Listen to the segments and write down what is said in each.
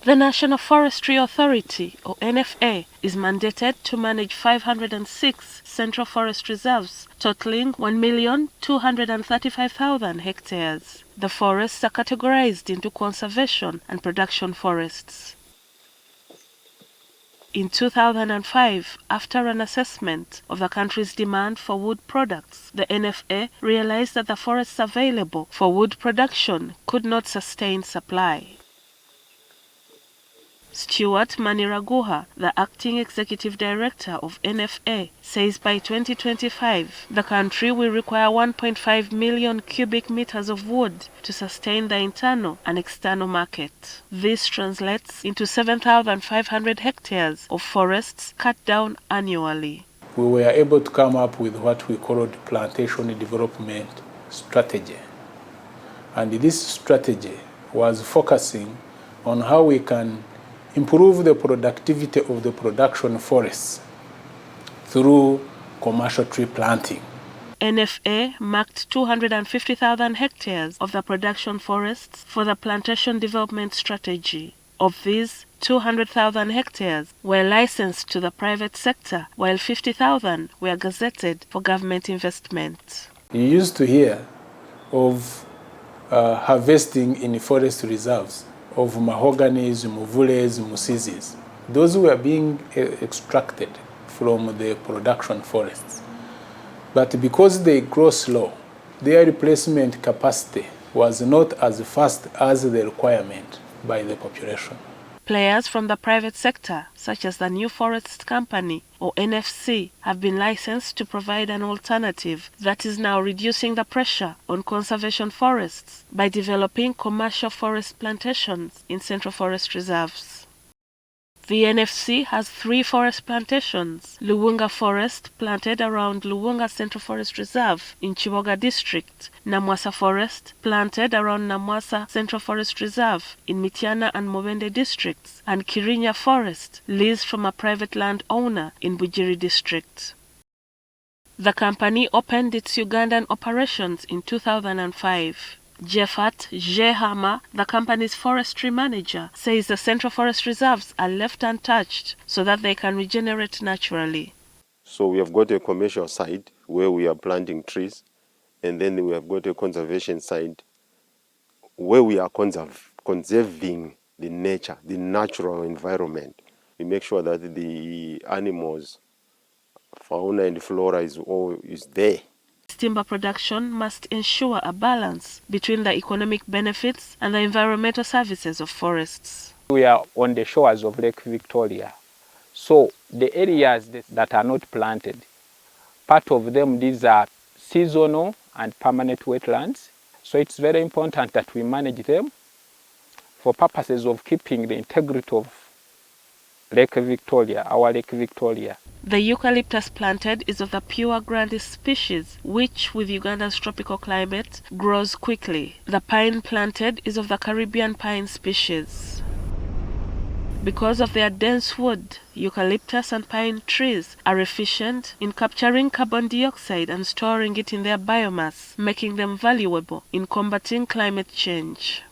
The National Forestry Authority, or NFA, is mandated to manage 506 central forest reserves, totaling 1,235,000 hectares. The forests are categorized into conservation and production forests. In 2005, after an assessment of the country's demand for wood products, the NFA realized that the forests available for wood production could not sustain supply. Stuart Maniraguha, the acting executive director of NFA, says by 2025, the country will require 1.5 million cubic meters of wood to sustain the internal and external market. This translates into 7,500 hectares of forests cut down annually. We were able to come up with what we called plantation development strategy. And this strategy was focusing on how we can improve the productivity of the production forests through commercial tree planting. NFA marked 250,000 hectares of the production forests for the plantation development strategy. Of these, 200,000 hectares were licensed to the private sector, while 50,000 were gazetted for government investment. You used to hear of harvesting in forest reserves of mahoganies, muvules, musizis. Those were being extracted from the production forests. But because they grow slow, their replacement capacity was not as fast as the requirement by the population. Players from the private sector, such as the New Forest Company, or NFC, have been licensed to provide an alternative that is now reducing the pressure on conservation forests by developing commercial forest plantations in central forest reserves. The NFC has 3 forest plantations: Luwunga Forest, planted around Luwunga Central Forest Reserve in Chiboga District; Namwasa Forest, planted around Namwasa Central Forest Reserve in Mityana and Mubende districts; and Kirinya Forest, leased from a private landowner in Bujiri District. The company opened its Ugandan operations in 2005. Jeffat Jehama, the company's forestry manager, says the central forest reserves are left untouched so that they can regenerate naturally. So we have got a commercial side where we are planting trees, and then we have got a conservation side where we are conserving the nature, the natural environment. We make sure that the animals, fauna and flora is there. Timber production must ensure a balance between the economic benefits and the environmental services of forests. We are on the shores of Lake Victoria. So the areas that are not planted, part of them, these are seasonal and permanent wetlands. So it's very important that we manage them for purposes of keeping the integrity of Lake Victoria, our Lake Victoria. The eucalyptus planted is of the pure grandis species, which, with Uganda's tropical climate, grows quickly. The pine planted is of the Caribbean pine species. Because of their dense wood, eucalyptus and pine trees are efficient in capturing carbon dioxide and storing it in their biomass, making them valuable in combating climate change.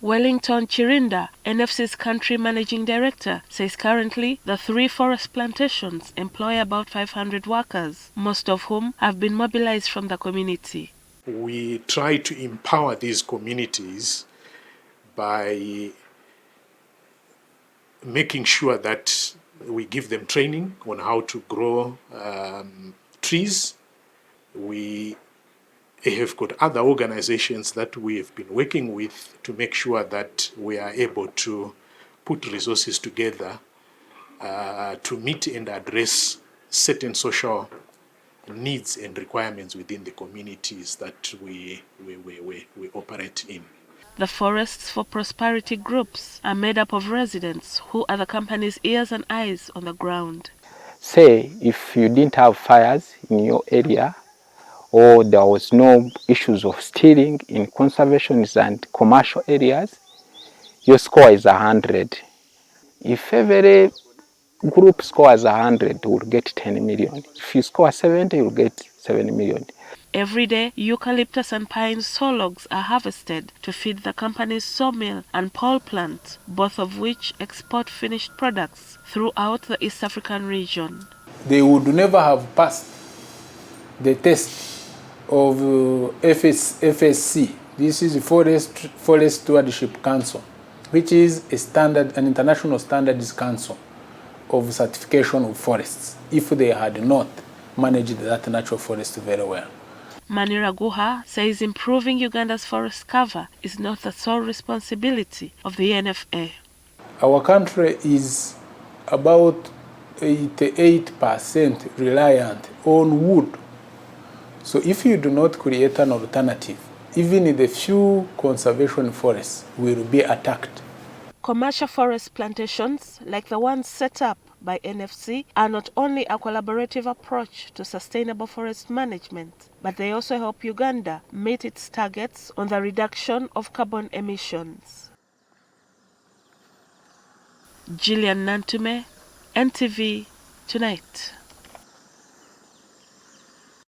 Wellington Chirinda, NFC's country managing director, says currently the 3 forest plantations employ about 500 workers, most of whom have been mobilized from the community. We try to empower these communities by making sure that we give them training on how to grow trees. We have got other organizations that we have been working with to make sure that we are able to put resources together to meet and address certain social needs and requirements within the communities that we operate in. The Forests for Prosperity groups are made up of residents who are the company's ears and eyes on the ground. Say, if you didn't have fires in your area, or there was no issues of stealing in conservations and commercial areas, your score is 100. If every group scores 100, you will get 10 million. If you score 70, you will get 7 million. Every day, eucalyptus and pine saw logs are harvested to feed the company's sawmill and pole plant, both of which export finished products throughout the East African region. They would never have passed the test of FSC. This is the Forest Stewardship Council, which is an international standards council of certification of forests, if they had not managed that natural forest very well. Maniraguha says improving Uganda's forest cover is not the sole responsibility of the NFA. Our country is about 88% reliant on wood. So if you do not create an alternative, even the few conservation forests will be attacked. Commercial forest plantations, like the ones set up by NFC, are not only a collaborative approach to sustainable forest management, but they also help Uganda meet its targets on the reduction of carbon emissions. Gillian Nantume, NTV Tonight.